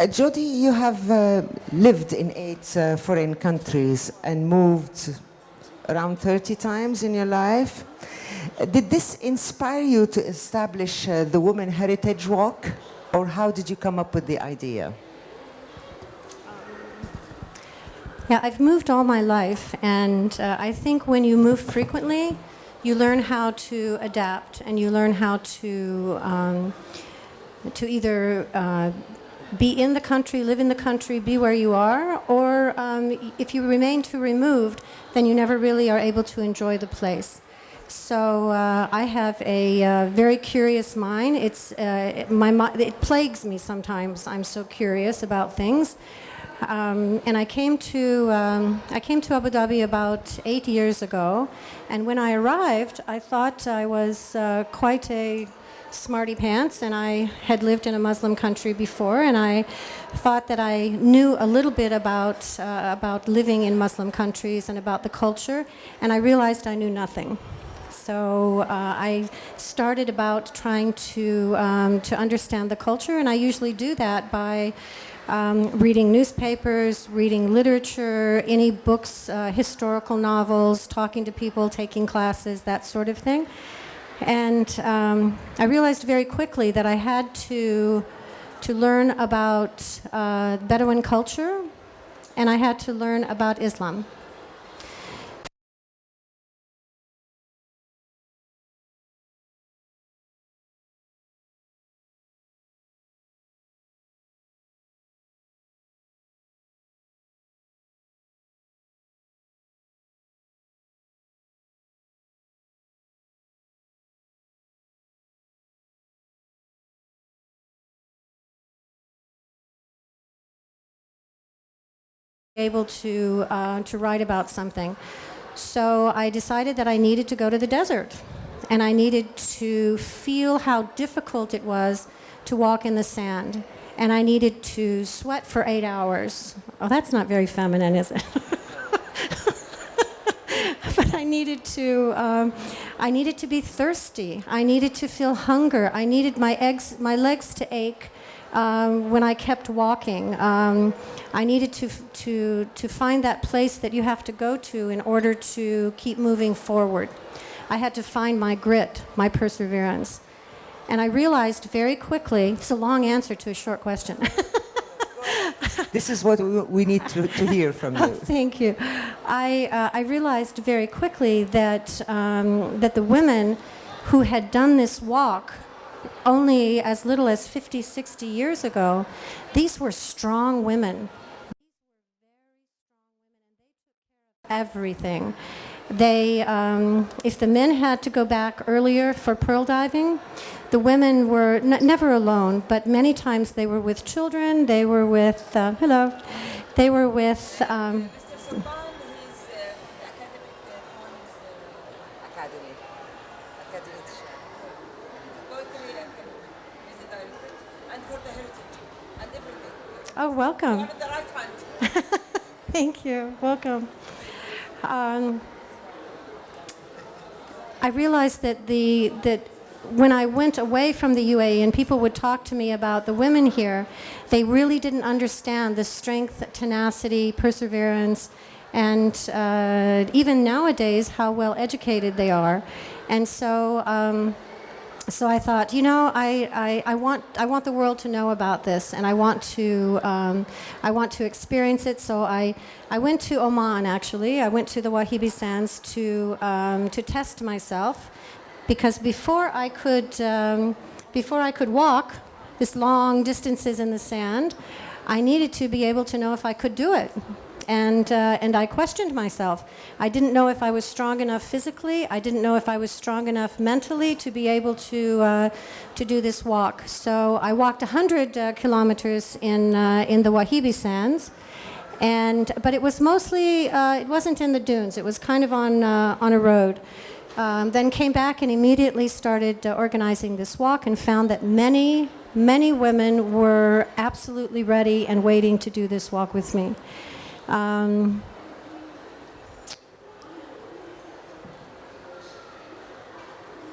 Jody, you have lived in 8 foreign countries and moved around 30 times in your life. Did this inspire you to establish the Women Heritage Walk, or how did you come up with the idea? Yeah, I've moved all my life, and I think when you move frequently, you learn how to adapt, and you learn how to either be in the country, live in the country, be where you are, or if you remain too removed, then you never really are able to enjoy the place. So I have a very curious mind. It plagues me sometimes. I'm so curious about things. And I came to Abu Dhabi about 8 years ago, and when I arrived, I thought I was quite a smarty pants, and I had lived in a Muslim country before, and I thought that I knew a little bit about living in Muslim countries and about the culture, and I realized I knew nothing. So I started about trying to understand the culture, and I usually do that by reading newspapers, reading literature, any books, historical novels, talking to people, taking classes, that sort of thing. And I realized very quickly that I had to learn about Bedouin culture, and I had to learn about Islam. Able to write about something. So I decided that I needed to go to the desert, and I needed to feel how difficult it was to walk in the sand, and I needed to sweat for 8 hours. Oh, that's not very feminine, is it? But I needed to be thirsty. I needed to feel hunger. I needed my legs to ache when I kept walking. I needed to find that place that you have to go to in order to keep moving forward. I had to find my grit, my perseverance. And I realized very quickly, it's a long answer to a short question. This is what we need to hear from you. Oh, thank you. I realized very quickly that the women who had done this walk only as little as 50, 60 years ago, these were strong women. Everything. They, if the men had to go back earlier for pearl diving, the women were never alone, but many times they were with children, they were with, hello, they were with, oh, welcome. Thank you. Welcome. I realized that when I went away from the UAE and people would talk to me about the women here, they really didn't understand the strength, tenacity, perseverance, and even nowadays how well educated they are. And so I thought, you know, I want the world to know about this, and I want to experience it. So I went to Oman. Actually, I went to the Wahibi sands to test myself, because before I could walk this long distances in the sand, I needed to be able to know if I could do it. And I questioned myself. I didn't know if I was strong enough physically. I didn't know if I was strong enough mentally to be able to do this walk. So I walked 100 kilometers in the Wahibi sands, but it was mostly it wasn't in the dunes. It was kind of on a road. Then came back and immediately started organizing this walk, and found that many women were absolutely ready and waiting to do this walk with me.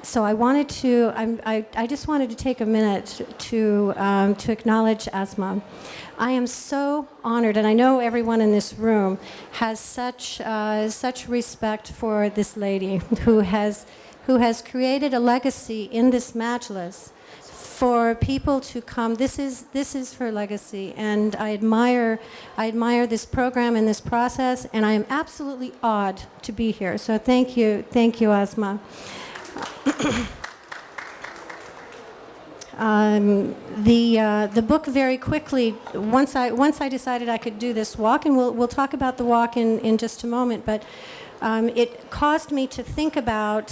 So I wanted to, I just wanted to take a minute to acknowledge Asma. I am so honored, and I know everyone in this room has such respect for this lady who has created a legacy in this majlis for people to come. This is her legacy, and I admire this program and this process, and I am absolutely awed to be here. So thank you, Asma. The book very quickly, once I decided I could do this walk, and we'll talk about the walk in just a moment, but it caused me to think about,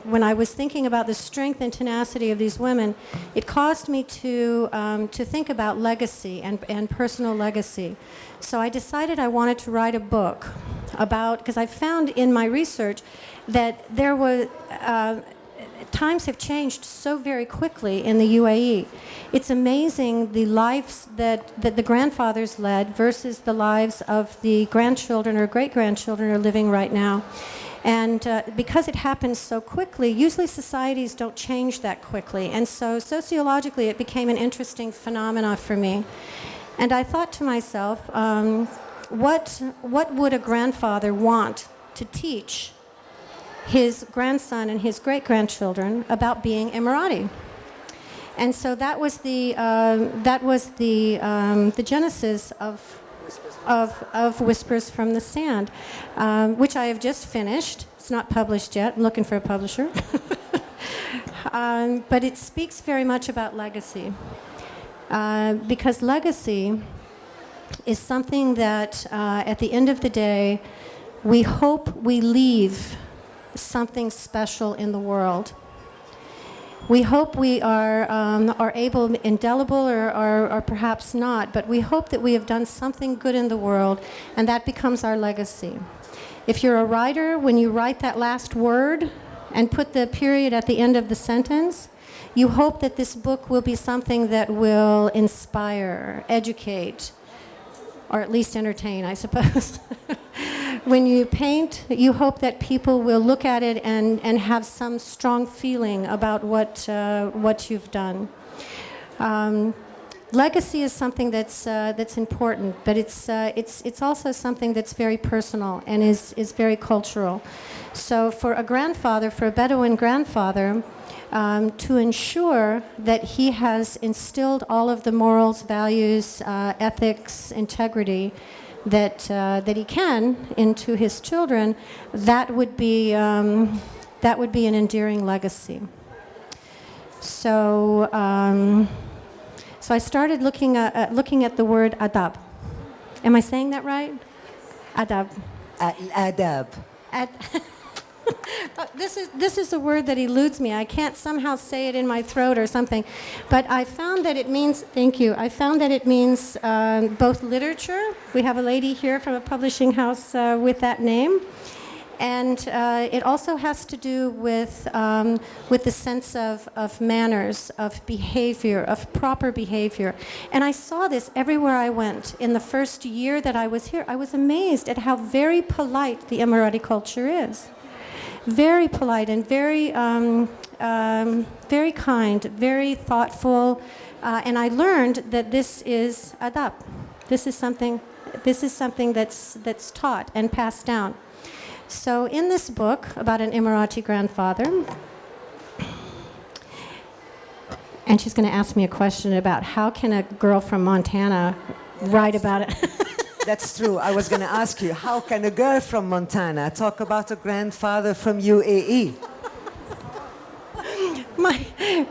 when I was thinking about the strength and tenacity of these women, it caused me to think about legacy and personal legacy. So I decided I wanted to write a book about, because I found in my research that there was, times have changed so very quickly in the UAE. It's amazing the lives that the grandfathers led versus the lives of the grandchildren or great-grandchildren are living right now. And because it happens so quickly, usually societies don't change that quickly. And so sociologically, it became an interesting phenomena for me. And I thought to myself, what would a grandfather want to teach his grandson and his great-grandchildren about being Emirati? And so that was the genesis of Whispers from the Sand, which I have just finished. It's not published yet. I'm looking for a publisher. But it speaks very much about legacy, because legacy is something that, at the end of the day, we hope we leave something special in the world. We hope we are able, indelible or perhaps not, but we hope that we have done something good in the world, and that becomes our legacy. If you're a writer, when you write that last word and put the period at the end of the sentence, you hope that this book will be something that will inspire, educate, or at least entertain, I suppose. When you paint, you hope that people will look at it and have some strong feeling about what you've done. Legacy is something that's important, but it's also something that's very personal and is very cultural. So for a grandfather, for a Bedouin grandfather, to ensure that he has instilled all of the morals, values, ethics, integrity that he can into his children, that would be an endearing legacy. So so I started looking at the word adab. Am I saying that right? Adab. Adab. This is a word that eludes me. I can't somehow say it in my throat or something, but I found that it means, thank you, I found that it means both literature. We have a lady here from a publishing house with that name, and it also has to do with the sense of manners, of behavior, of proper behavior. And I saw this everywhere I went. In the first year that I was here, I was amazed at how very polite the Emirati culture is. Very polite and very kind, very thoughtful, and I learned that this is adab. This is something that's taught and passed down. So in this book about an Emirati grandfather, and she's going to ask me a question about how can a girl from Montana write about it. That's true. I was going to ask you, how can a girl from Montana talk about a grandfather from UAE?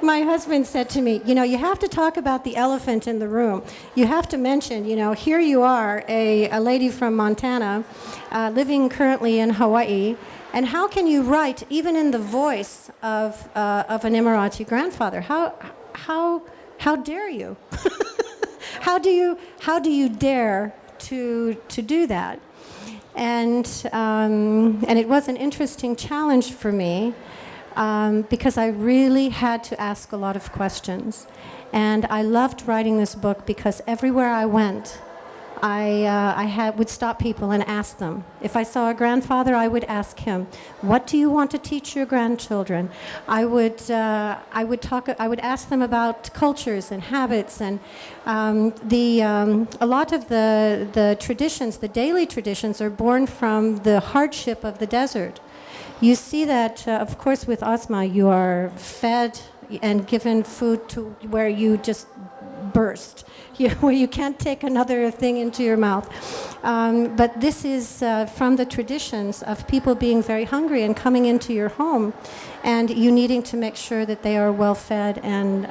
My husband said to me, you have to talk about the elephant in the room. You have to mention, here you are, a lady from Montana, living currently in Hawaii, and how can you write even in the voice of an Emirati grandfather? How dare you? How do you dare to do that? And it was an interesting challenge for me, because I really had to ask a lot of questions. And I loved writing this book because everywhere I went, would stop people and ask them. If I saw a grandfather, I would ask him, "What do you want to teach your grandchildren?" I would ask them about cultures and habits, and a lot of the traditions, the daily traditions, are born from the hardship of the desert. You see that, of course, with Asma, you are fed and given food to where you just burst, where you can't take another thing into your mouth. But this is from the traditions of people being very hungry and coming into your home, and you needing to make sure that they are well fed and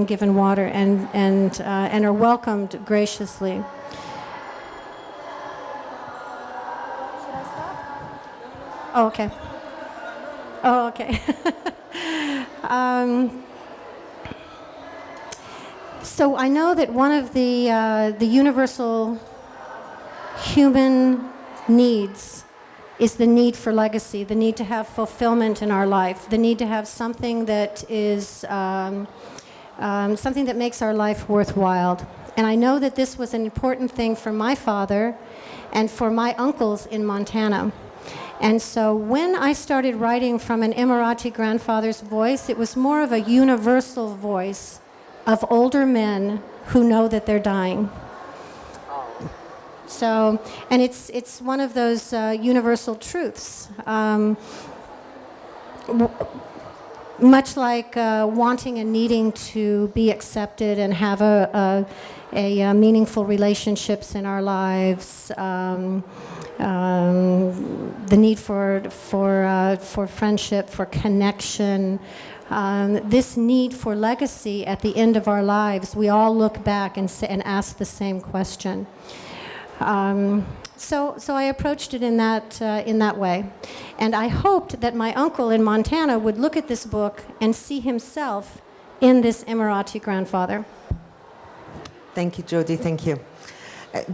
given water and are welcomed graciously. Should I stop? Oh, okay. Oh, okay. So I know that one of the universal human needs is the need for legacy, the need to have fulfillment in our life, the need to have something that is something that makes our life worthwhile. And I know that this was an important thing for my father and for my uncles in Montana. And so when I started writing from an Emirati grandfather's voice, it was more of a universal voice of older men who know that they're dying. So, and it's one of those universal truths. Much like wanting and needing to be accepted and have a meaningful relationships in our lives, the need for friendship, for connection, this need for legacy at the end of our lives, we all look back and ask the same question. So I approached it in that way, and I hoped that my uncle in Montana would look at this book and see himself in this Emirati grandfather. Thank you, Jody. Thank you.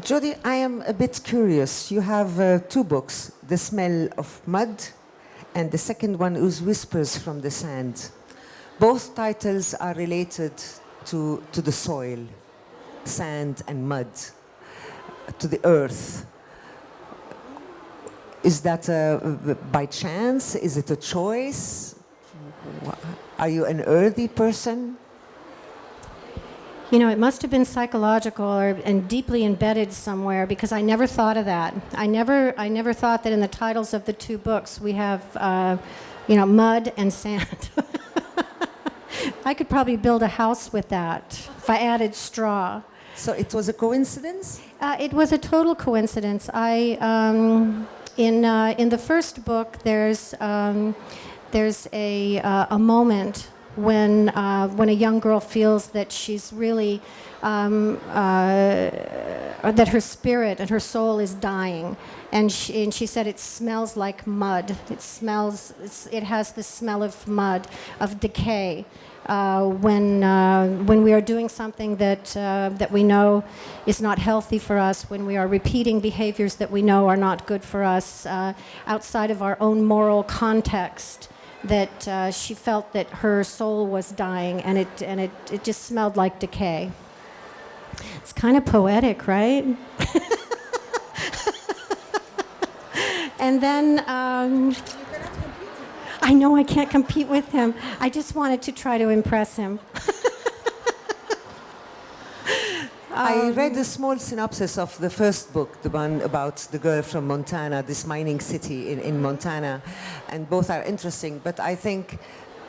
Jody, I am a bit curious. You have two books, The Smell of Mud, and the second one is Whispers from the Sand. Both titles are related to the soil, sand and mud, to the earth. Is that by chance? Is it a choice? Are you an earthy person? You know, it must have been psychological and deeply embedded somewhere, because I never thought of that. I never thought that in the titles of the two books we have, mud and sand. I could probably build a house with that if I added straw. So it was a coincidence? It was a total coincidence. In the first book, there's a moment when a young girl feels that she's really that her spirit and her soul is dying, and she said it smells like mud. It has the smell of mud, of decay. When we are doing something that we know is not healthy for us, when we are repeating behaviors that we know are not good for us, outside of our own moral context, that she felt that her soul was dying, and it just smelled like decay. It's kind of poetic, right? And then I know I can't compete with him. I just wanted to try to impress him. I read a small synopsis of the first book, the one about the girl from Montana, this mining city in Montana, and both are interesting. But I think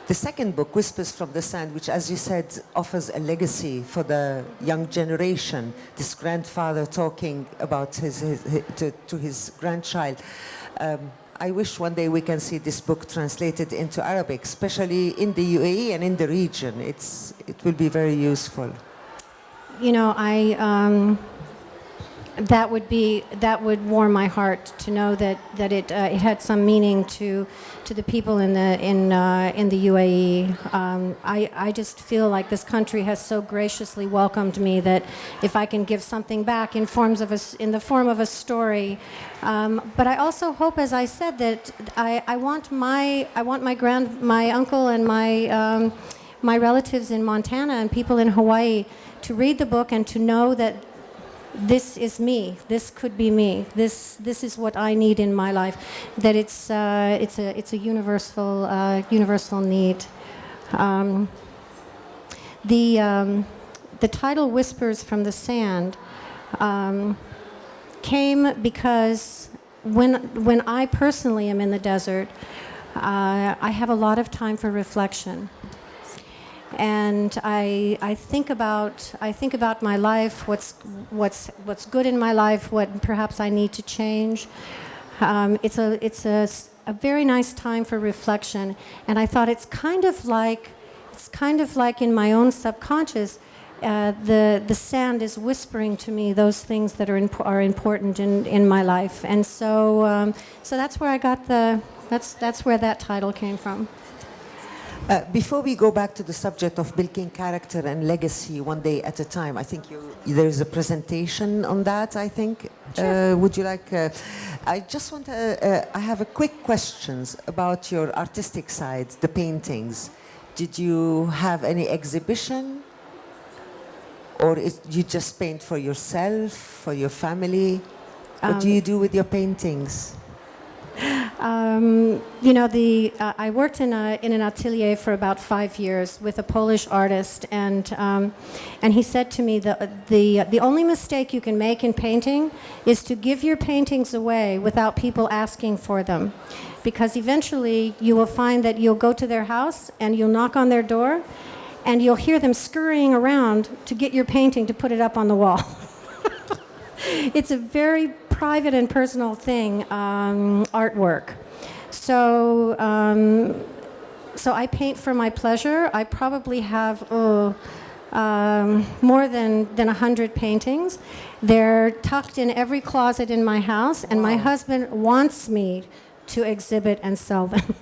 the second book, Whispers from the Sand, which, as you said, offers a legacy for the young generation, this grandfather talking about to his grandchild. I wish one day we can see this book translated into Arabic, especially in the UAE and in the region. It will be very useful. You know, that would warm my heart to know that it had some meaning to the people in the UAE. I just feel like this country has so graciously welcomed me that if I can give something back in the form of a story, but I also hope, as I said, that I want my uncle and my relatives in Montana and people in Hawaii to read the book and to know that this is me. This could be me. This is what I need in my life. That it's a universal need. The title "Whispers from the Sand" came because when I personally am in the desert, I have a lot of time for reflection. And I think about my life, what's good in my life, what perhaps I need to change. It's a very nice time for reflection, and I thought it's kind of like in my own subconscious, the sand is whispering to me those things that are important in my life, and so that's where I got that's where that title came from. Before we go back to the subject of building character and legacy one day at a time, I think there's a presentation on that, I think. Sure. Would you like... I just want to... I have a quick questions about your artistic side, the paintings. Did you have any exhibition? Or you just paint for yourself, for your family? What do you do with your paintings? I worked in an atelier for about 5 years with a Polish artist, and he said to me the only mistake you can make in painting is to give your paintings away without people asking for them, because eventually you will find that you'll go to their house and you'll knock on their door, and you'll hear them scurrying around to get your painting to put it up on the wall. It's a very private and personal thing, artwork. So I paint for my pleasure. I probably have more than 100 paintings. They're tucked in every closet in my house, and my husband wants me to exhibit and sell them.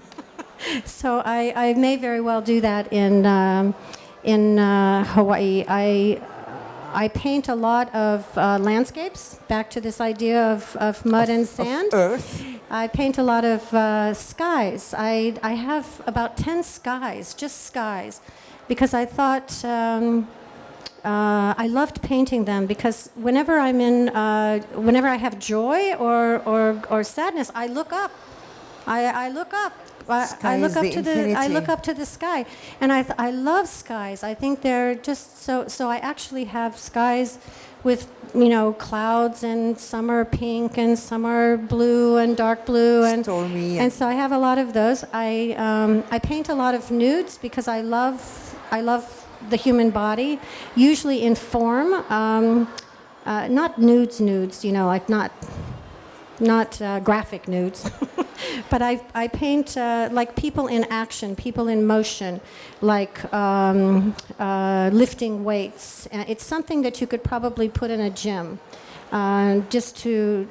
So I may very well do that in Hawaii. I paint a lot of landscapes, back to this idea of mud and sand. Of earth. I paint a lot of skies. I have about 10 skies, just skies, because I thought I loved painting them, because whenever whenever I have joy or sadness, I look up. I look up. I look up to the sky, and I love skies. I think they're just so. I actually have skies with clouds, and some are pink and some are blue and dark blue and stormy. And so I have a lot of those. I paint a lot of nudes because I love the human body, usually in form, not nudes, like not graphic nudes. But I paint like people in action, people in motion, like lifting weights. It's something that you could probably put in a gym, just to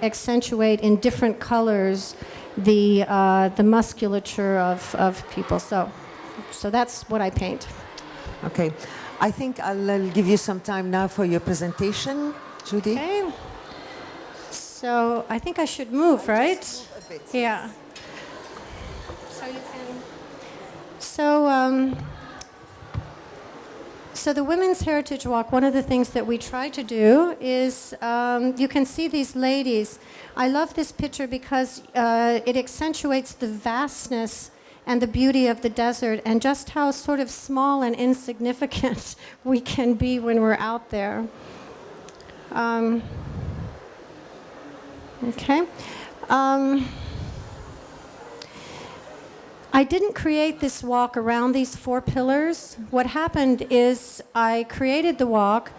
accentuate in different colors the musculature of people. So that's what I paint. Okay, I think I'll give you some time now for your presentation, Jody. Okay. So I think I should move, right? Yeah. So you can. So the Women's Heritage Walk, one of the things that we try to do is, you can see these ladies. I love this picture because it accentuates the vastness and the beauty of the desert, and just how sort of small and insignificant we can be when we're out there. Okay. I didn't create this walk around these 4 pillars. What happened is I created the walk,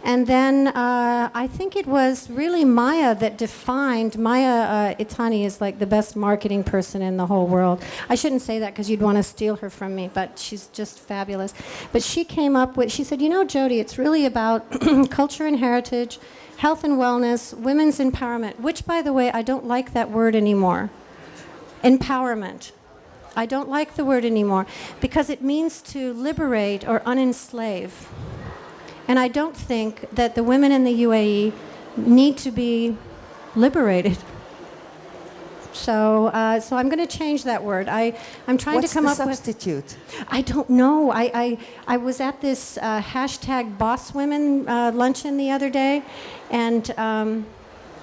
and then I think it was really Maya that defined. Maya Itani is like the best marketing person in the whole world. I shouldn't say that because you'd want to steal her from me, but she's just fabulous. But she came up with, she said, Jody, it's really about culture and heritage, health and wellness, women's empowerment, which, by the way, I don't like that word anymore. Empowerment. I don't like the word anymore because it means to liberate or unenslave. And I don't think that the women in the UAE need to be liberated. So I'm going to change that word. I'm trying What's to come the up substitute? with. I don't know. I was at this hashtag Boss Women luncheon the other day, and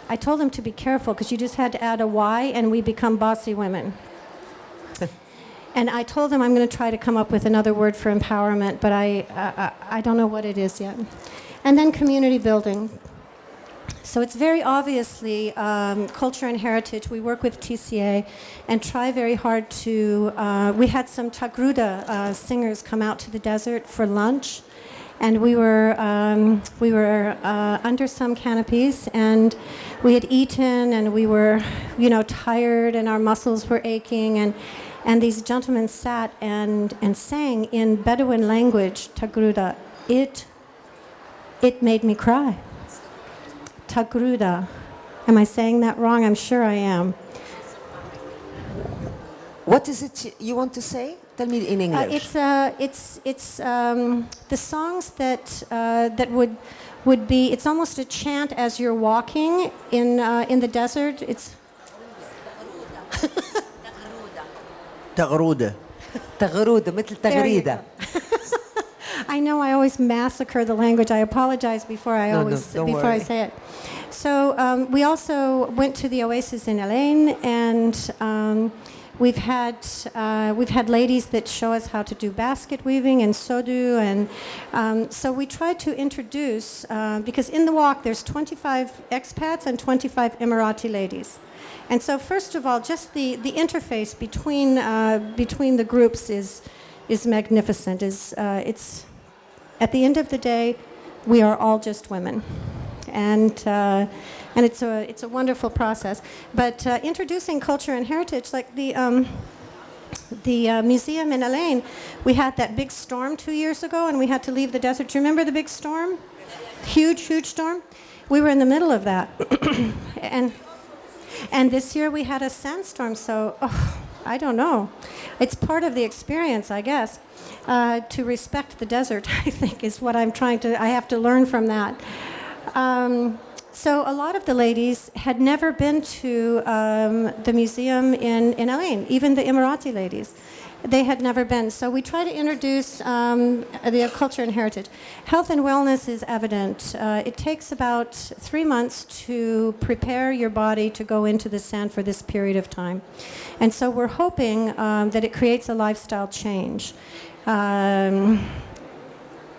I told them to be careful because you just had to add a Y and we become bossy women. And I told them I'm going to try to come up with another word for empowerment, but I don't know what it is yet. And then community building. So it's very obviously culture and heritage. We work with TCA and try very hard to... we had some Tagruda singers come out to the desert for lunch, and we were under some canopies, and we had eaten, and we were, tired, and our muscles were aching, and these gentlemen sat and sang in Bedouin language, Tagruda. It made me cry. Tagruda. Am I saying that wrong? I'm sure I am. What is it you want to say? Tell me in English. It's the songs that would be. It's almost a chant as you're walking in the desert. It's تغرودة. تغرودة مثل تغريدة. I know I always massacre the language. I apologize before I say it. So we also went to the Oasis in Elaine, and we've had ladies that show us how to do basket weaving and sodu, and so we tried to introduce because in the walk there's 25 expats and 25 Emirati ladies. And so first of all, just the interface between the groups is magnificent. It's at the end of the day, we are all just women, and it's a wonderful process. But introducing culture and heritage, like the museum in Elaine, we had that big storm 2 years ago, and we had to leave the desert. Do you remember the big storm? Huge storm. We were in the middle of that, and this year we had a sandstorm. So I don't know. It's part of the experience, I guess. To respect the desert, I think, is what I have to learn from that. So a lot of the ladies had never been to the museum in Elaine, even the Emirati ladies. They had never been. So we try to introduce the culture and heritage. Health and wellness is evident. It takes about 3 months to prepare your body to go into the sand for this period of time. And so we're hoping that it creates a lifestyle change.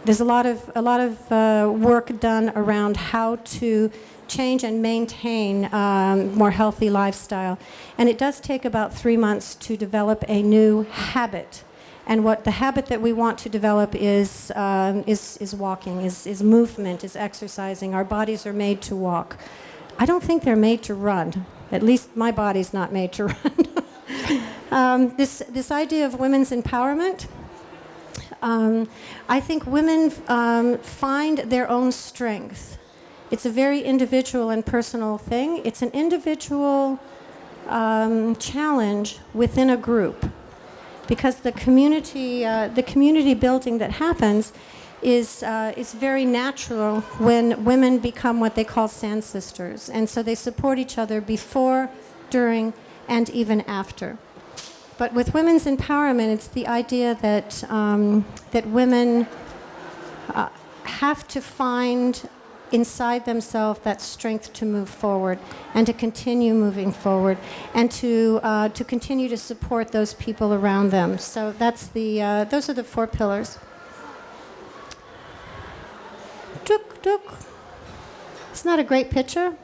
There's a lot of work done around how to change and maintain more healthy lifestyle, and it does take about 3 months to develop a new habit. And what the habit that we want to develop is walking, is movement, is exercising. Our bodies are made to walk. I don't think they're made to run. At least my body's not made to run. This idea of women's empowerment. I think women find their own strength. It's a very individual and personal thing. It's an individual challenge within a group, because the community building that happens is very natural when women become what they call sand sisters, and so they support each other before, during, and even after. But with women's empowerment, it's the idea that that women have to find inside themselves that strength to move forward and to continue moving forward, and to continue to support those people around them. So that's those are the 4 pillars. Tuk tuk. It's not a great picture.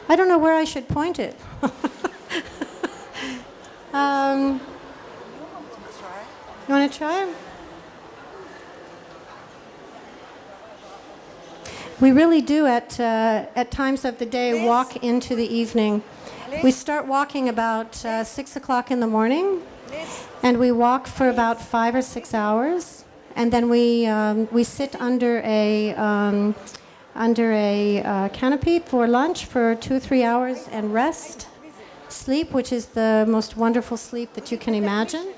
I don't know where I should point it. You want to try? We really do at times of the day walk into the evening. We start walking about 6 o'clock in the morning, and we walk for about 5 or 6 hours, and then we sit under a canopy for lunch for 2 or 3 hours and rest. sleep, which is the most wonderful sleep that you can imagine.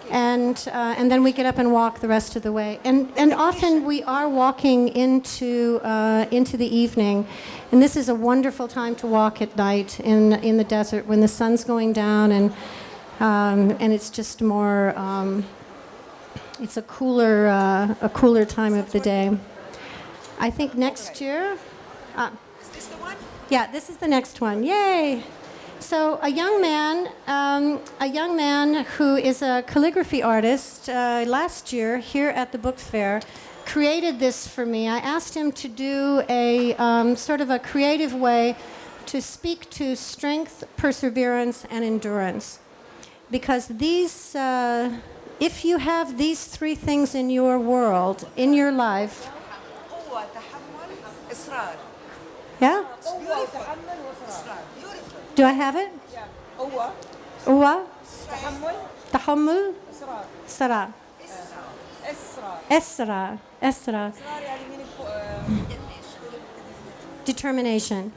And then we get up and walk the rest of the way. And often we are walking into the evening, and this is a wonderful time to walk at night in the desert when the sun's going down, and it's just more. It's a cooler time of the day. I think next year. Is this the one? Yeah, this is the next one. Yay! So a young man who is a calligraphy artist last year here at the book fair created this for me. I asked him to do a sort of a creative way to speak to strength, perseverance, and endurance. Because these, if you have these three things in your world, in your life, yeah? Do I have it? قوة تحمل إصرار إصرار determination.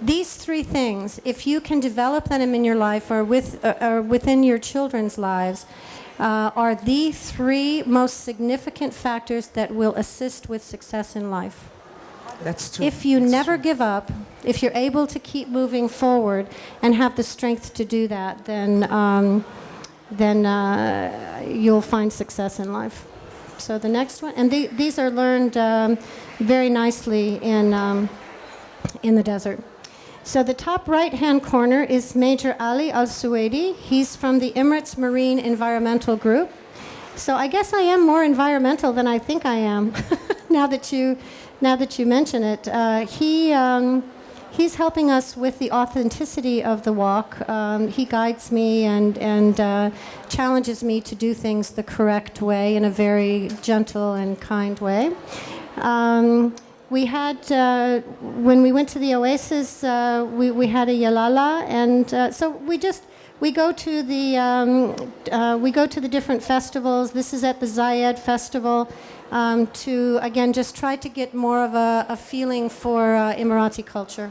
These three things, if you can develop them in your life or within your children's lives, are the three most significant factors that will assist with success in life. That's true. If you That's never true. give up, if you're able to keep moving forward and have the strength to do that, then you'll find success in life. So the next one, and these are learned very nicely in the desert. So the top right-hand corner is Major Ali Al-Suwaidi. He's from the Emirates Marine Environmental Group. So I guess I am more environmental than I think I am. now that you mention it, he's helping us with the authenticity of the walk. He guides me and challenges me to do things the correct way in a very gentle and kind way. We had, when we went to the oasis, we had a yalala, and so we go to the different festivals. This is at the Zayed Festival, to again just try to get more of a feeling for Emirati culture.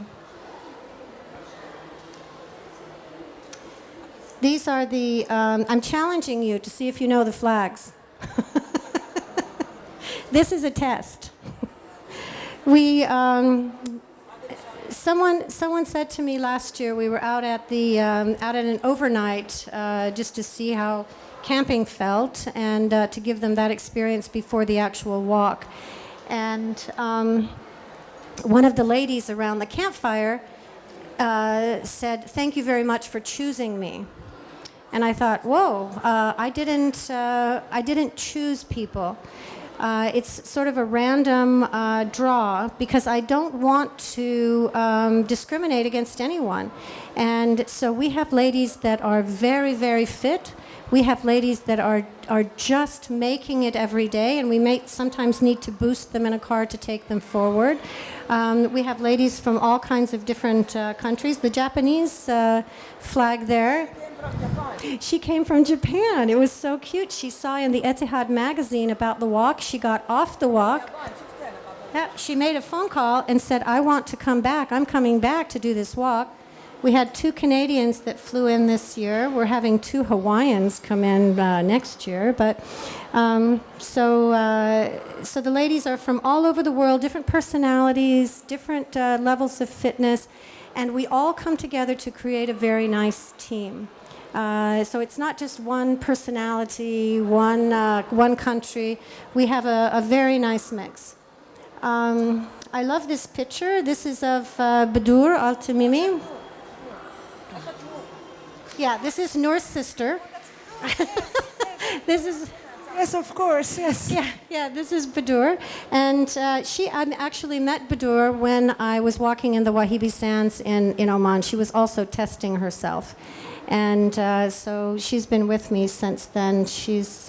These are the. I'm challenging you to see if you know the flags. This is a test. Someone said to me last year, we were out at an overnight just to see how camping felt and to give them that experience before the actual walk. And one of the ladies around the campfire said, "Thank you very much for choosing me." And I thought, whoa, I didn't choose people. It's sort of a random draw because I don't want to discriminate against anyone. And so we have ladies that are very, very fit. We have ladies that are just making it every day, and we may sometimes need to boost them in a car to take them forward. We have ladies from all kinds of different countries. The Japanese flag there. She came from Japan. It was so cute. She saw in the Etihad magazine about the walk. She got off the walk. Yeah, she made a phone call and said, "I want to come back. I'm coming back to do this walk." We had 2 Canadians that flew in this year. We're having 2 Hawaiians come in next year. But so the ladies are from all over the world, different personalities, different levels of fitness, and we all come together to create a very nice team. So it's not just one personality, one country. We have a very nice mix. I love this picture. This is of Badur Al-Tamimi. Yeah, this is Noor's sister. This is... Yes, of course, yes. Yeah, this is Badur. And I actually met Badur when I was walking in the Wahibi sands in Oman. She was also testing herself. And so she's been with me since then. She's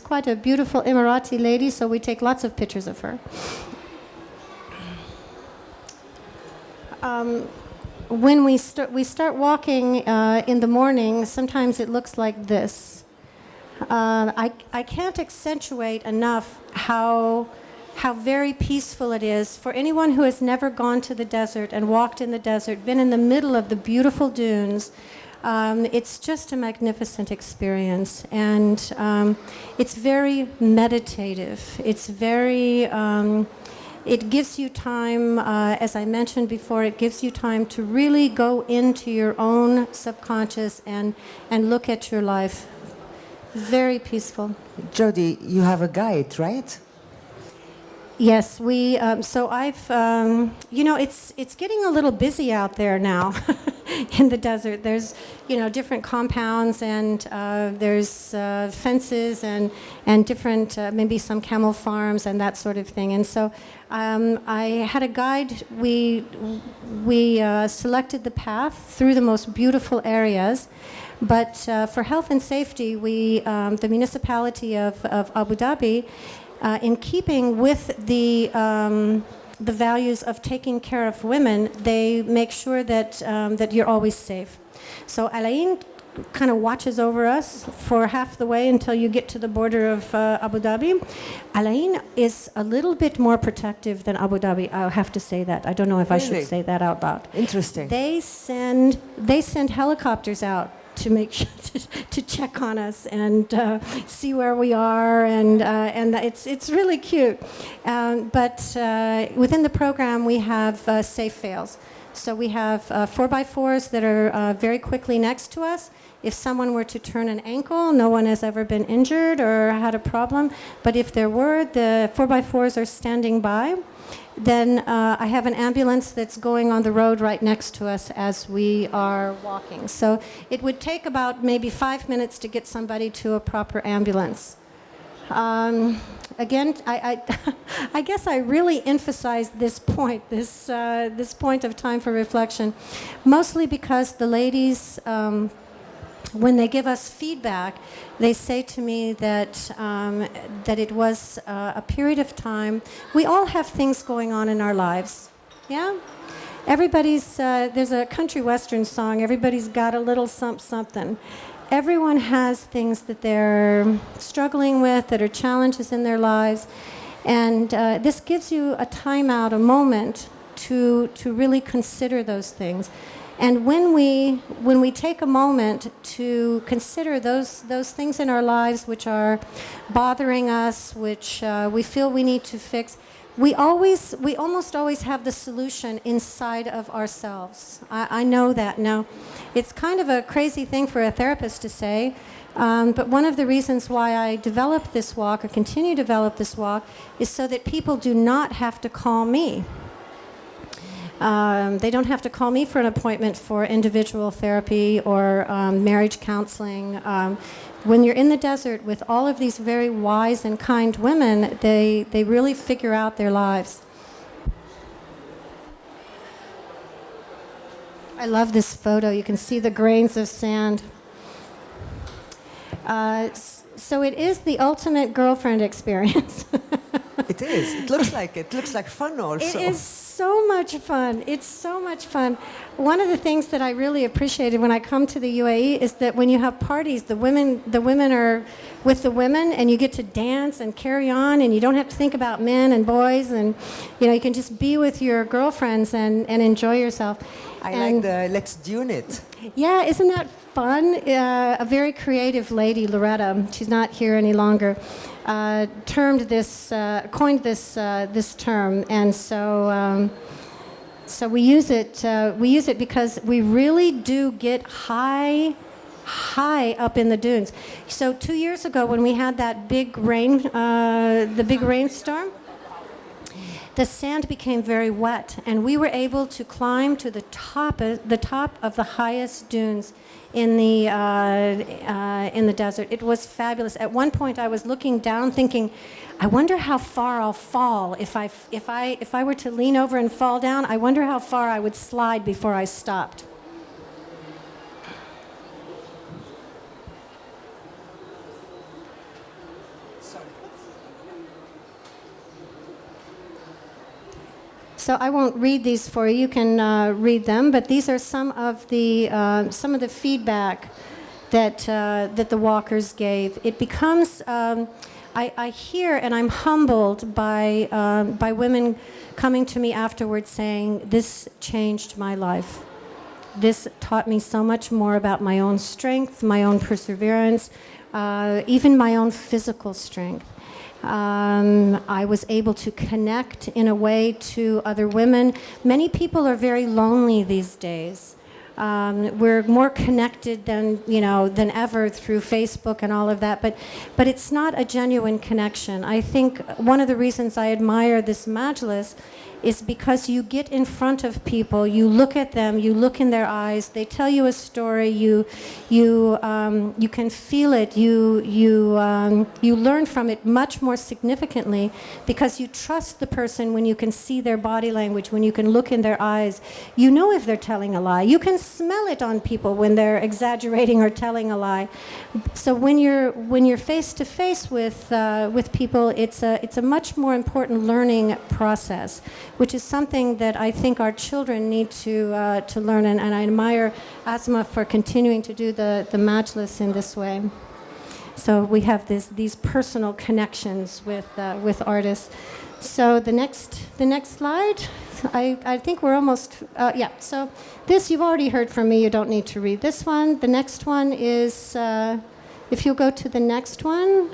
quite a beautiful Emirati lady, so we take lots of pictures of her. When we start walking in the morning, sometimes it looks like this. I can't accentuate enough how how very peaceful it is. For anyone who has never gone to the desert and walked in the desert, been in the middle of the beautiful dunes, it's just a magnificent experience. And it's very meditative. It's very, it gives you time, as I mentioned before, it gives you time to really go into your own subconscious and look at your life. Very peaceful. Jody, you have a guide, right? Yes, we. So I've, it's getting a little busy out there now in the desert. There's, different compounds and there's fences and different, maybe some camel farms and that sort of thing. And so I had a guide. We selected the path through the most beautiful areas. But for health and safety, the municipality of Abu Dhabi, in keeping with the values of taking care of women, they make sure that you're always safe. So Alain kind of watches over us for half the way until you get to the border of Abu Dhabi. Alain is a little bit more protective than Abu Dhabi. I'll have to say that. I don't know if I should say that out loud. Interesting. They send helicopters out to make sure to check on us and see where we are, and it's really cute. But within the program, we have safe fails. So we have 4x4s that are very quickly next to us. If someone were to turn an ankle, no one has ever been injured or had a problem. But if there were, the 4x4s are standing by. Then I have an ambulance that's going on the road right next to us as we are walking. So it would take about maybe 5 minutes to get somebody to a proper ambulance. Again, I guess I really emphasized this point, this point of time for reflection, mostly because the ladies, when they give us feedback, they say to me that it was a period of time. We all have things going on in our lives, yeah? Everybody's, there's a country western song, everybody's got a little something. Everyone has things that they're struggling with, that are challenges in their lives. And this gives you a time out, a moment to really consider those things. And when we take a moment to consider those things in our lives which are bothering us, which we feel we need to fix, we almost always have the solution inside of ourselves. I know that now. It's kind of a crazy thing for a therapist to say, but one of the reasons why I developed this walk or continue to develop this walk is so that people do not have to call me. They don't have to call me for an appointment for individual therapy or marriage counseling. When you're in the desert with all of these very wise and kind women, they really figure out their lives. I love this photo. You can see the grains of sand. So it is the ultimate girlfriend experience. It is. It looks like it. It looks like fun also. It is so much fun. It's so much fun. One of the things that I really appreciated when I come to the UAE is that when you have parties, the women are with the women, and you get to dance and carry on, and you don't have to think about men and boys, and you can just be with your girlfriends and enjoy yourself. I like the let's dune it. Yeah, isn't that fun? A very creative lady, Loretta, she's not here any longer, coined this term, and so we use it because we really do get high up in the dunes. So 2 years ago, when we had that big rainstorm, the sand became very wet, and we were able to climb to the top of the highest dunes in the desert. It was fabulous. At one point, I was looking down, thinking, I wonder how far I'll fall if I were to lean over and fall down. I wonder how far I would slide before I stopped. So I won't read these for you. You can read them, but these are some of the feedback that the walkers gave. It becomes I hear and I'm humbled by women coming to me afterwards saying, this changed my life. This taught me so much more about my own strength, my own perseverance, even my own physical strength. I was able to connect in a way to other women. Many people are very lonely these days. We're more connected than ever through Facebook and all of that, but it's not a genuine connection. I think one of the reasons I admire this majlis is because you get in front of people, you look at them, you look in their eyes, they tell you a story, you can feel it, you learn from it much more significantly because you trust the person when you can see their body language, when you can look in their eyes. You know if they're telling a lie. You can smell it on people when they're exaggerating or telling a lie. So when you're face to face with people, it's a much more important learning process, which is something that I think our children need to learn, and I admire Asma for continuing to do the majlis in this way. So we have these personal connections with artists. So the next slide, I think we're almost, yeah. So this you've already heard from me, you don't need to read this one. The next one is, if you'll go to the next one.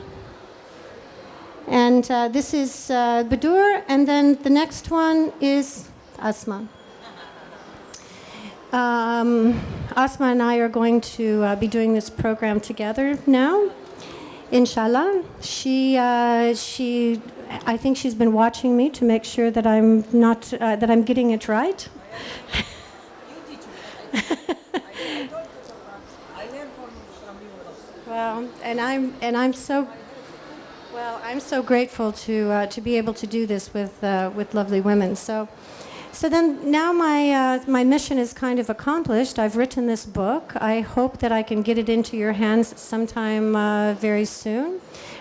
And this is Badur, and then the next one is Asma. Asma and I are going to be doing this program together now, inshallah. I think she's been watching me to make sure that I'm not that I'm getting it right. Well, I'm so grateful to be able to do this with lovely women. So then now my mission is kind of accomplished. I've written this book. I hope that I can get it into your hands sometime very soon.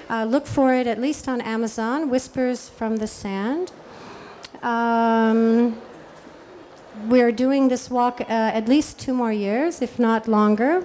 Look for it at least on Amazon. Whispers from the Sand. We're doing this walk at least 2 more years, if not longer.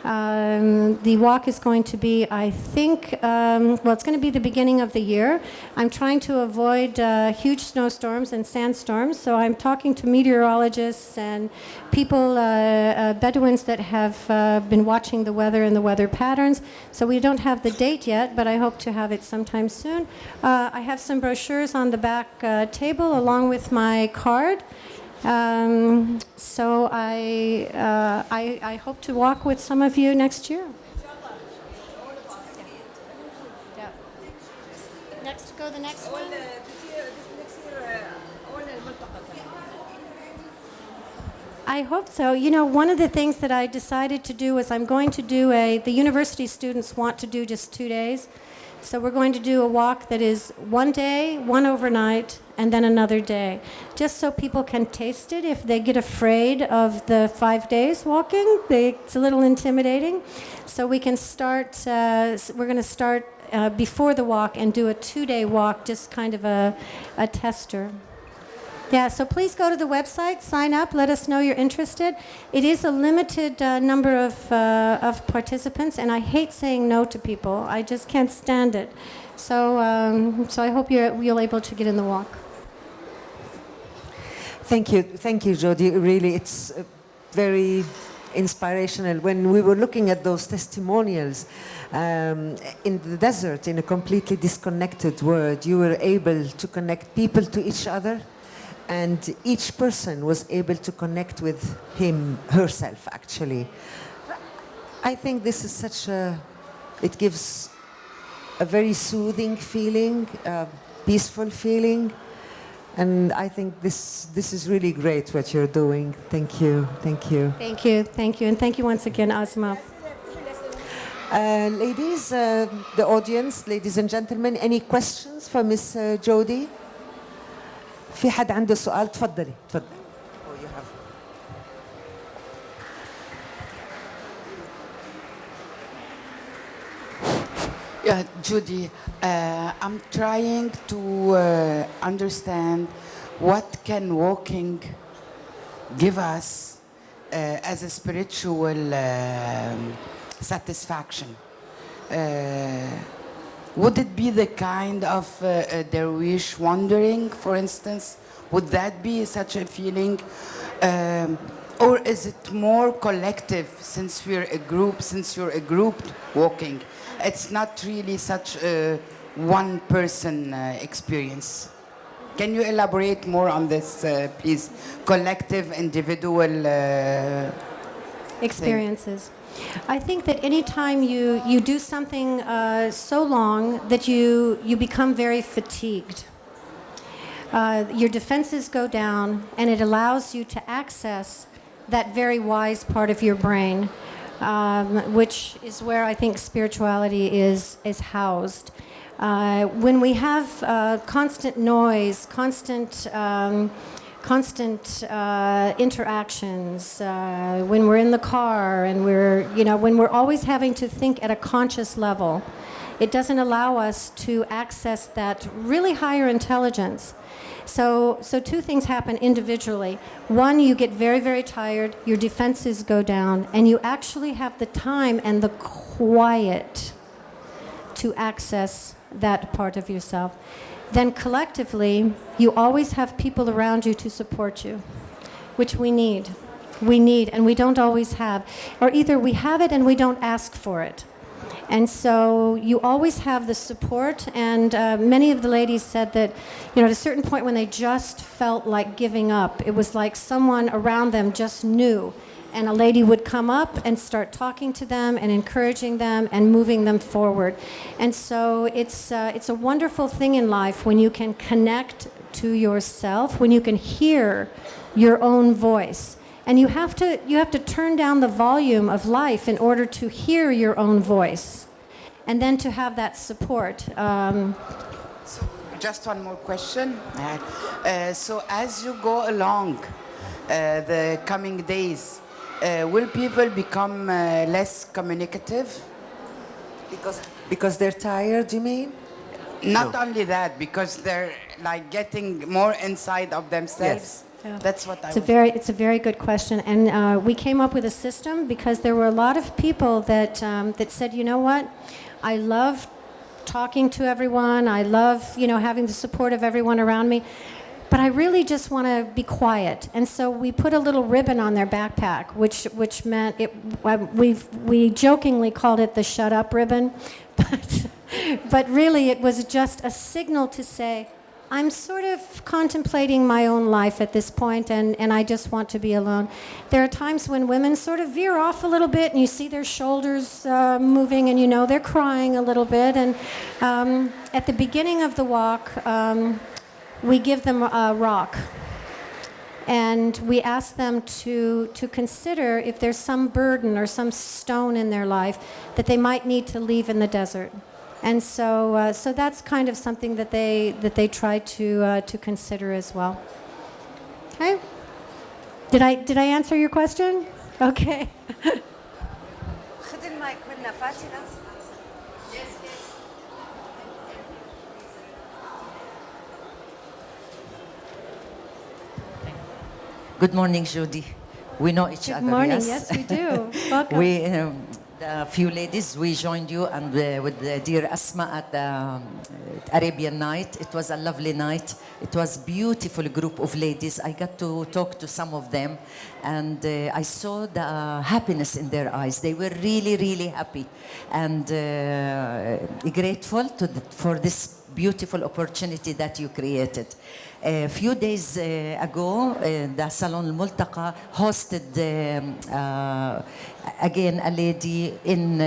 The walk is going to be, I think, it's going to be the beginning of the year. I'm trying to avoid huge snowstorms and sandstorms, so I'm talking to meteorologists and people, Bedouins that have been watching the weather and the weather patterns. So we don't have the date yet, but I hope to have it sometime soon. I have some brochures on the back table along with my card. So I hope to walk with some of you next year. Yeah. Next, go the next one. I hope so. You know, one of the things that I decided to do is I'm going to do the university students want to do just 2 days. So we're going to do a walk that is 1 day, 1 overnight, and then another day, just so people can taste it. If they get afraid of the 5 days walking, it's a little intimidating. So we can start, we're going to start before the walk and do a 2-day walk, just kind of a tester. Yeah, so please go to the website, sign up, let us know you're interested. It is a limited number of participants, and I hate saying no to people. I just can't stand it. So I hope you're able to get in the walk. Thank you, Jody. Really, it's very inspirational. When we were looking at those testimonials in the desert, in a completely disconnected world, you were able to connect people to each other. And each person was able to connect with herself, actually. I think this is it gives a very soothing feeling, a peaceful feeling. And I think this is really great what you're doing. Thank you. Thank you. And thank you once again, Asma. Ladies, the audience, ladies and gentlemen, any questions for Miss Jody? في حد عنده سؤال؟ تفضلي. Yeah, Judy, I'm trying to understand what can walking give us as a spiritual satisfaction. would it be the kind of a dervish wandering, for instance? Would that be such a feeling? Or is it more collective, since we're a group, since you're a group walking? It's not really such a one-person experience. Can you elaborate more on this, please? Collective, individual Experiences. I think that anytime you do something so long that you become very fatigued, your defenses go down, and it allows you to access that very wise part of your brain, which is where I think spirituality is housed. When we have constant noise, constant interactions, when we're in the car and when we're always having to think at a conscious level, it doesn't allow us to access that really higher intelligence. So two things happen individually. One, you get very, very tired, your defenses go down, and you actually have the time and the quiet to access that part of yourself. Then collectively, you always have people around you to support you, which we need. We need, and we don't always have. Or either we have it and we don't ask for it. And so you always have the support, and many of the ladies said that, at a certain point when they just felt like giving up, it was like someone around them just knew, and a lady would come up and start talking to them and encouraging them and moving them forward. And so it's a wonderful thing in life when you can connect to yourself, when you can hear your own voice. And you have to turn down the volume of life in order to hear your own voice, and then to have that support. So just one more question. So as you go along the coming days, will people become less communicative? Because they're tired, you mean? Not only that, because they're like getting more inside of themselves. Yes. Yeah. That's what It's a very good question, and we came up with a system because there were a lot of people that said, you know what, I love talking to everyone, I love having the support of everyone around me, but I really just want to be quiet. And so we put a little ribbon on their backpack, which meant we jokingly called it the shut up ribbon, but really it was just a signal to say, I'm sort of contemplating my own life at this point, and I just want to be alone. There are times when women sort of veer off a little bit, and you see their shoulders moving, and they're crying a little bit. And at the beginning of the walk, we give them a rock, and we ask them to consider if there's some burden or some stone in their life that they might need to leave in the desert. And so that's kind of something that they try to consider as well. Okay. Did I answer your question? Okay. Good morning, Jody. We know each other. Good morning. Yes, Yes, we do. Welcome. A few ladies, we joined you and with dear Asma at the Arabian night. It was a lovely night. It was beautiful group of ladies. I got to talk to some of them, and I saw the happiness in their eyes. They were really, really happy and grateful for this beautiful opportunity that you created. A few days ago, the Salon Al-Multaqa hosted again a lady in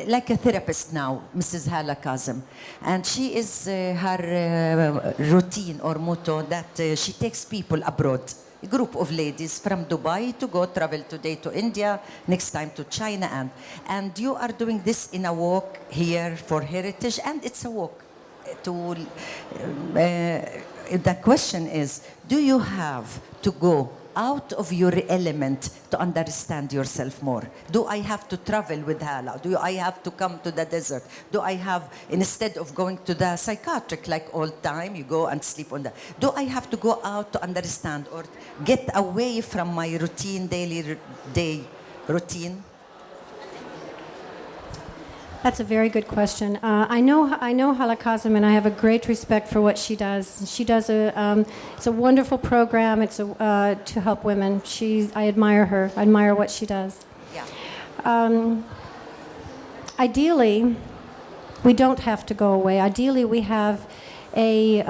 like a therapist now, Mrs. Hala Kazem, and she is her routine or motto that she takes people abroad. A group of ladies from Dubai to go travel today to India, next time to China, and you are doing this in a walk here for heritage, and it's a walk to. The question is, do you have to go out of your element to understand yourself more? Do I have to travel with Hala? Do I have to come to the desert? Do I have, instead of going to the psychiatric like all time, you go and sleep on that, do I have to go out to understand or get away from my routine, day routine? That's a very good question. I know Hala Kazem, and I have a great respect for what she does. She does it's a wonderful program. It's to help women. I admire her. I admire what she does. Yeah. Ideally, we don't have to go away. Ideally, we have a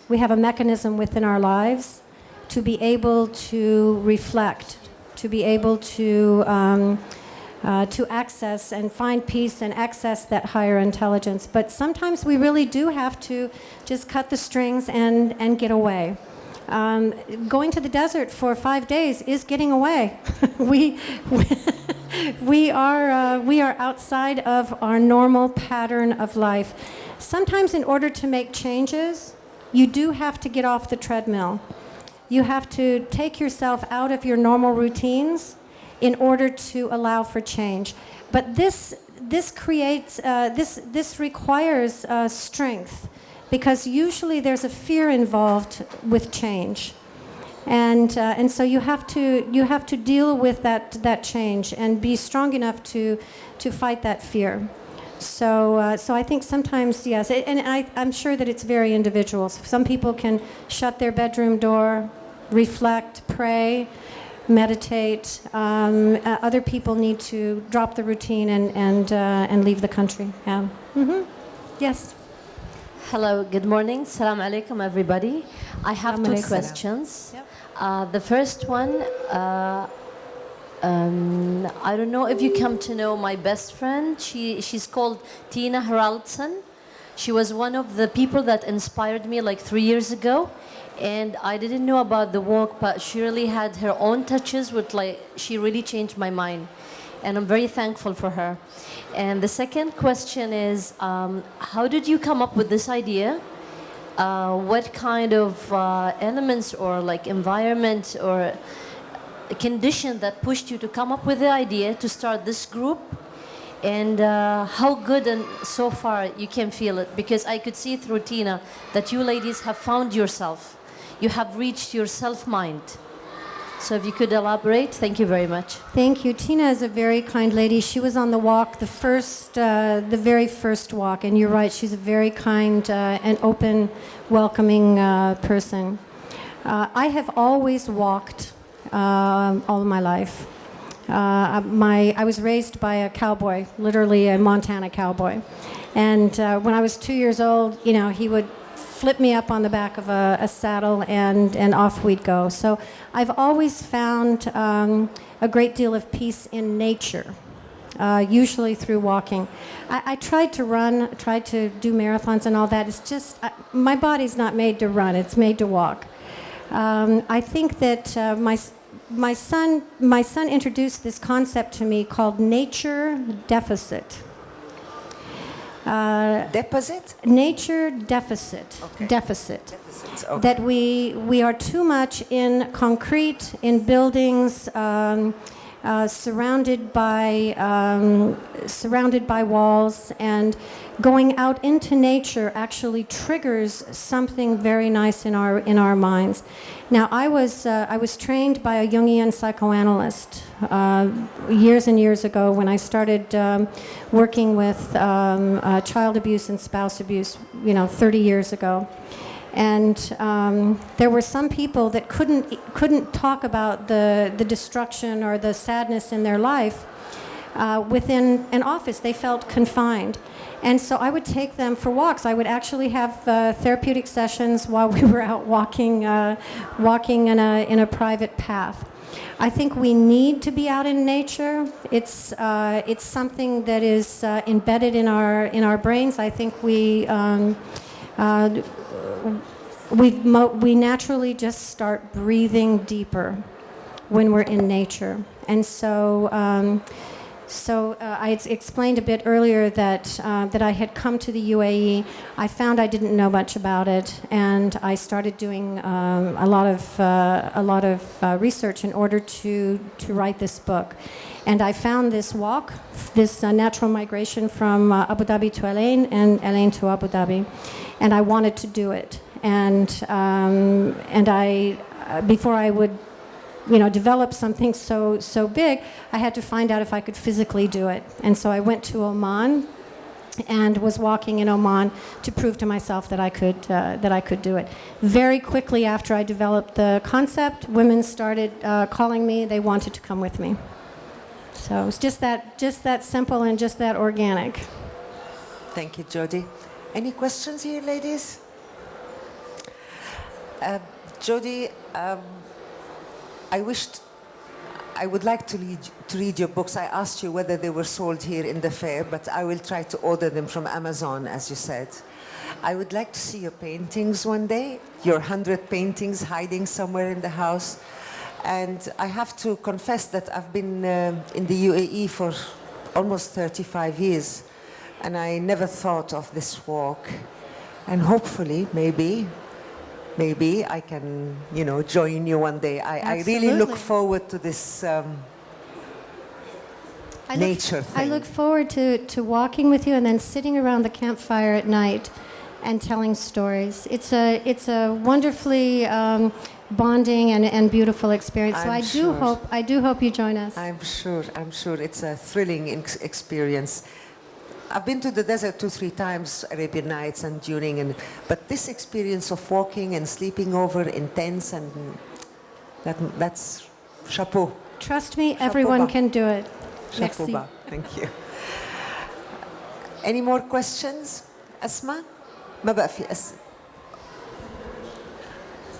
mechanism within our lives to be able to reflect, to be able to access and find peace and access that higher intelligence. But sometimes we really do have to just cut the strings and get away. Going to the desert for 5 days is getting away. we are outside of our normal pattern of life. Sometimes in order to make changes, you do have to get off the treadmill. You have to take yourself out of your normal routines in order to allow for change. But this requires strength, because usually there's a fear involved with change, and so you have to deal with that change and be strong enough to fight that fear. So I think sometimes, yes, and I'm sure that it's very individual. Some people can shut their bedroom door, reflect, pray, meditate. Other people need to drop the routine and leave the country. Yeah. Mm-hmm. Yes. Hello, good morning. Salam alaikum, everybody. I have Salam two alaikum. questions. The first one, I don't know if you come to know my best friend. She's called Tina Haraldson. She was one of the people that inspired me like 3 years ago. And I didn't know about the walk, but she really had her own touches with she really changed my mind. And I'm very thankful for her. And the second question is, how did you come up with this idea? What kind of elements or environment or condition that pushed you to come up with the idea to start this group? And how good and so far you can feel it? Because I could see through Tina that you ladies have found yourself. You have reached your self-mind. So if you could elaborate, thank you very much. Thank you. Tina is a very kind lady. She was on the walk, the very first walk, and you're right, she's a very kind and open, welcoming person. I have always walked all my life. I was raised by a cowboy, literally a Montana cowboy. And when I was 2 years old, he would flip me up on the back of a saddle and off we'd go. So I've always found a great deal of peace in nature, usually through walking. I tried to run, tried to do marathons and all that. It's just, my body's not made to run, it's made to walk. I think that my son introduced this concept to me called nature deficit. Deposit? Nature deficit. Okay. Deficit. Deficits, okay. That we are too much in concrete, in buildings, surrounded by walls, and going out into nature actually triggers something very nice in our minds. Now, I was trained by a Jungian psychoanalyst years and years ago when I started working with child abuse and spouse abuse, 30 years ago. And there were some people that couldn't talk about the destruction or the sadness in their life within an office. They felt confined. And so I would take them for walks. I would actually have therapeutic sessions while we were out walking in a private path. I think we need to be out in nature. It's something that is embedded in our brains. I think we naturally just start breathing deeper when we're in nature. And so I explained a bit earlier that I had come to the UAE. I found I didn't know much about it, and I started doing a lot of research in order to write this book. And I found this walk, this natural migration from Abu Dhabi to Al-Ain and Al-Ain to Abu Dhabi, and I wanted to do it. And I before I would develop something so big, I had to find out if I could physically do it. And so I went to Oman and was walking in Oman to prove to myself that I could do it. Very quickly after I developed the concept, women started calling me. They wanted to come with me. So it was just that simple and just that organic. Thank you, Jody. Any questions here, ladies? Jody, I would like to read your books. I asked you whether they were sold here in the fair, but I will try to order them from Amazon, as you said. I would like to see your paintings one day, your 100 paintings hiding somewhere in the house. And I have to confess that I've been in the UAE for almost 35 years, and I never thought of this walk. And hopefully, maybe I can, join you one day. I really look forward to this nature thing. I look forward to walking with you and then sitting around the campfire at night and telling stories. It's a wonderfully bonding and beautiful experience. So I do hope you join us. I'm sure. It's a thrilling experience. I've been to the desert 2-3 times, Arabian Nights and during, but this experience of walking and sleeping over in tents, and that's chapeau. Trust me, everyone can do it. Chapeau bas. Thank you. Any more questions? Asma? ما بقى في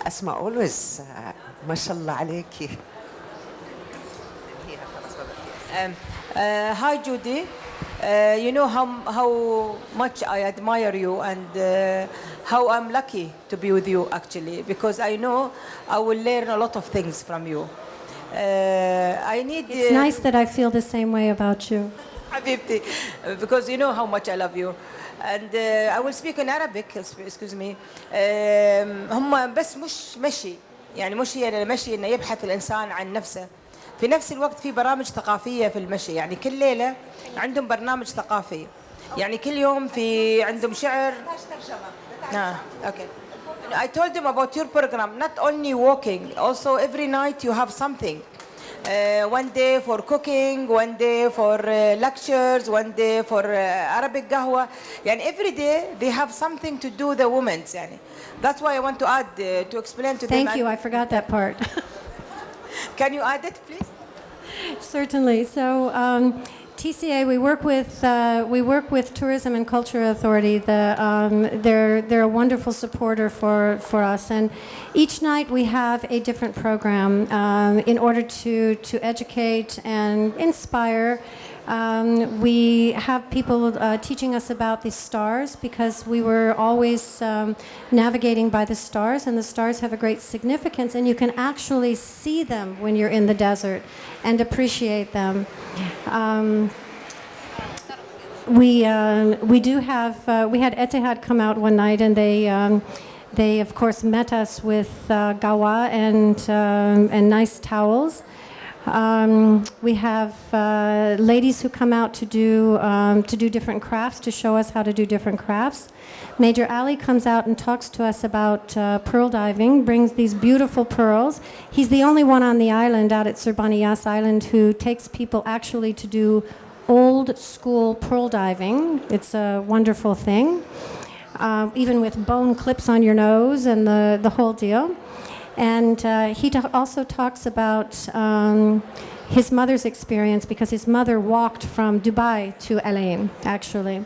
Asma always ما شاء الله عليكي. Hi, Judy. You know how much I admire you and how I'm lucky to be with you, actually, because I know I will learn a lot of things from you. It's nice that I feel the same way about you. حبيبتي, because you know how much I love you. And I will speak in Arabic, excuse me. هم بس مش مشي, يعني مش هي المشي إنه يبحث الإنسان عن نفسه. في نفس الوقت في برامج ثقافية في المشي, يعني كل ليلة عندهم برنامج ثقافي, يعني كل يوم في عندهم شعر. Okay. I told them about your program, not only walking, also every night you have something. One day for cooking, one day for lectures, one day for Arabic qahwa. يعني every day they have something to do, the women. يعني. That's why I want to add, to explain to them. Thank you, I forgot that part. Can you add it, please? Certainly. So TCA, we work with Tourism and Culture Authority. They're a wonderful supporter for us, and each night we have a different program in order to educate and inspire. We have people teaching us about the stars, because we were always navigating by the stars, and the stars have a great significance, and you can actually see them when you're in the desert and appreciate them. We do have, we had Etihad come out one night, and they of course met us with gawa and nice towels. We have ladies who come out to do different crafts, to show us how to do different crafts. Major Ali comes out and talks to us about pearl diving, brings these beautiful pearls. He's the only one on the island, out at Surbaniyas Island, who takes people actually to do old school pearl diving. It's a wonderful thing, even with bone clips on your nose and the whole deal. And he also talks about his mother's experience, because his mother walked from Dubai to Al-Ain, actually.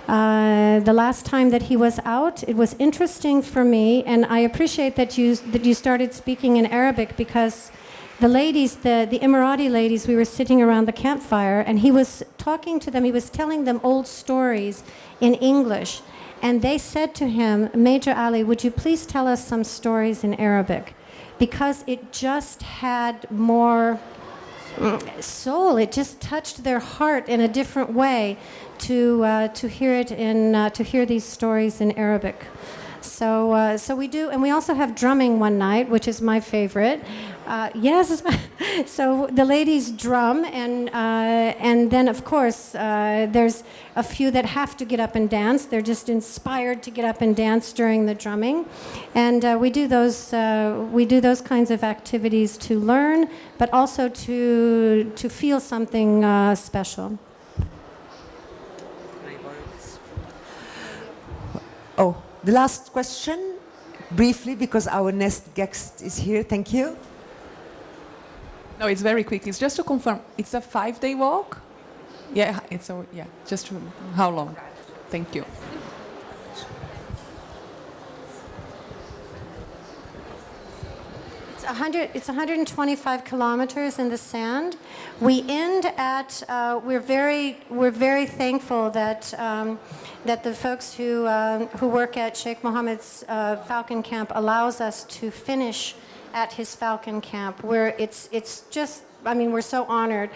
The last time that he was out, it was interesting for me, and I appreciate that you started speaking in Arabic, because the ladies, the Emirati ladies, we were sitting around the campfire, and he was talking to them, he was telling them old stories in English. And they said to him, Major Ali, would you please tell us some stories in Arabic? Because it just had more soul. It just touched their heart in a different way to hear it to hear these stories in Arabic. So we do, and we also have drumming one night, which is my favorite. Yes, so the ladies drum, and then of course there's a few that have to get up and dance. They're just inspired to get up and dance during the drumming, and we do those kinds of activities to learn, but also to feel something special. Oh, the last question, briefly, because our next guest is here. Thank you. No, it's very quick. It's just to confirm. It's a 5-day walk? Yeah, just to, how long? Thank you. It's 125 kilometers in the sand. We end at. We're very thankful that that the folks who work at Sheikh Mohammed's Falcon Camp allows us to finish at his Falcon Camp. Where it's just. I mean, we're so honored.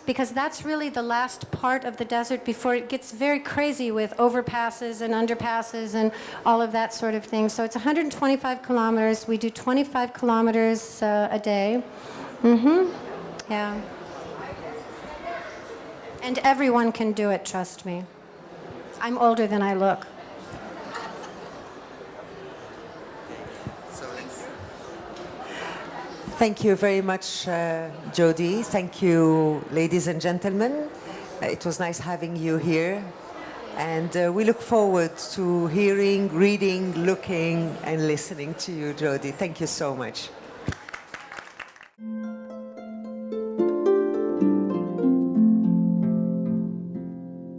Because that's really the last part of the desert before it gets very crazy with overpasses and underpasses and all of that sort of thing. So it's 125 kilometers. We do 25 kilometers a day. Yeah. And everyone can do it, trust me. I'm older than I look. Thank you very much, Jody. Thank you, ladies and gentlemen. It was nice having you here. And we look forward to hearing, reading, looking, and listening to you, Jody. Thank you so much.